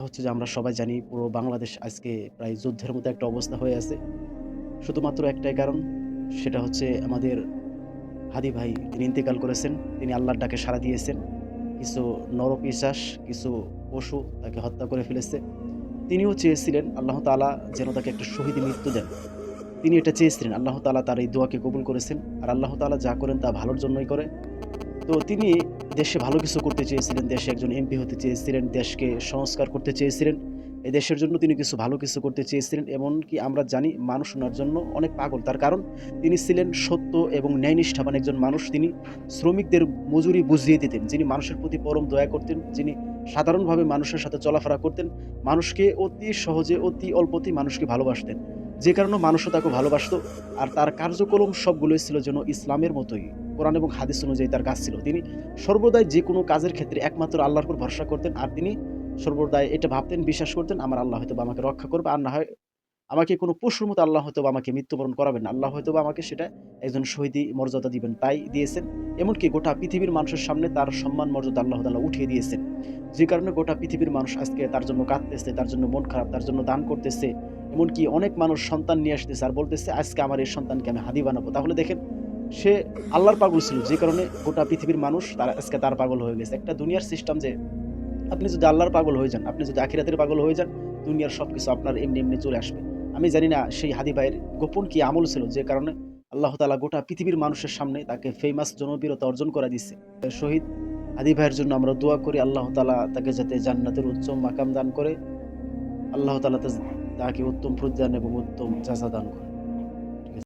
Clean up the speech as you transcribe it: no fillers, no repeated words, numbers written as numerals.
হচ্ছে যে আমরা সবাই জানি পুরো বাংলাদেশ আজকে প্রায় যুদ্ধের মতো একটা অবস্থা হয়ে আছে। শুধুমাত্র একটাই কারণ, সেটা হচ্ছে আমাদের হাদী ভাই তিনি ইন্তেকাল করেছেন। তিনি আল্লাহর ডাকে সাড়া দিয়েছেন। কিছু নরপিশাচ, কিছু পশু তাকে হত্যা করে ফেলেছে। তিনিও চেয়েছিলেন আল্লাহ তাআলা যেন তাকে একটা শহীদি মৃত্যু দেন। তিনি এটা চেয়েছিলেন। আল্লাহ তাআলা তার এই দোয়াকে কবুল করেছেন। আর আল্লাহ তাআলা যা করেন তা ভালোর জন্যই করে। তো তিনি দেশে ভালো কিছু করতে চেয়েছিলেন। দেশে একজন এমপি হতে চেয়েছিলেন। দেশকে সংস্কার করতে চেয়েছিলেন। এই দেশের জন্য তিনি ভালো কিছু করতে চেয়েছিলেন। এমনকি আমরা জানি মানুষ উনার জন্য অনেক পাগল। তার কারণ তিনি ছিলেন সত্য এবং ন্যায়নিষ্ঠাবান একজন মানুষ। তিনি শ্রমিকদের মজুরি বুঝিয়ে দিতেন। যিনি মানুষের প্রতি পরম দয়া করতেন। যিনি সাধারণভাবে মানুষের সাথে চলাফেরা করতেন। মানুষকে অতি সহজে অতি অল্পতেই মানুষকে ভালোবাসতেন। যে কারণে মানুষও তাকে ভালোবাসত। আর তার কার্যকলাপ সবগুলোই ছিল যেন ইসলামের মতোই। কোরআন এবং হাদিস অনুযায়ী তার কাজ ছিল। তিনি সর্বদাই যেকোনো কাজের ক্ষেত্রে একমাত্র আল্লাহর উপর ভরসা করতেন। আর তিনি সর্বদাই এটা ভাবতেন, বিশ্বাস করতেন, আমার আল্লাহ হয়তোবা আমাকে রক্ষা করবে। আর না হয় আমাকে কোনো পশুর মতো আল্লাহ হয়তোবা আমাকে মৃত্যুবরণ করাবেন না। আল্লাহ হয়তোবা আমাকে সেটা একজন শহীদি মর্যাদা দিবেন। তাই দিয়েছেন। এমনকি গোটা পৃথিবীর মানুষের সামনে তার সম্মান মর্যাদা আল্লাহ তাআলা উঠিয়ে দিয়েছেন। যে কারণে গোটা পৃথিবীর মানুষ আজকে তার জন্য কাঁদতেছে, তার জন্য মন খারাপ, তার জন্য দান করতেছে। এমনকি অনেক মানুষ সন্তান নিয়ে আসতেছে আর বলতেছে, "আজকে আমার এই সন্তানকে আমি হাদী বানাবো।" তাহলে দেখেন সে আল্লাহর পাগল ছিল। যে কারণে গোটা পৃথিবীর মানুষ তারা আজকে তার পাগল হয়ে গেছে। একটা দুনিয়ার সিস্টেম যে আপনি যদি আল্লাহর পাগল হয়ে যান, আপনি যদি আখিরাতের পাগল হয়ে যান, দুনিয়ার সবকিছু আপনার এমনি, এমনি চলে আসবে। আমি জানি না সেই হাদী ভাইয়ের গোপন কি আমল ছিল যে কারণে আল্লাহ তাআলা গোটা পৃথিবীর মানুষের সামনে তাকে ফেমাস জনপ্রিয়তা অর্জন করে দিছে। শহীদ হাদী ভাইয়ের জন্য আমরা দোয়া করি আল্লাহ তাআলা তাকে যাতে জান্নাতের উচ্চ মাকাম দান করে। আল্লাহ তাআলা তাকে উত্তম প্রতিদান এবং উত্তম জাযা দান করে।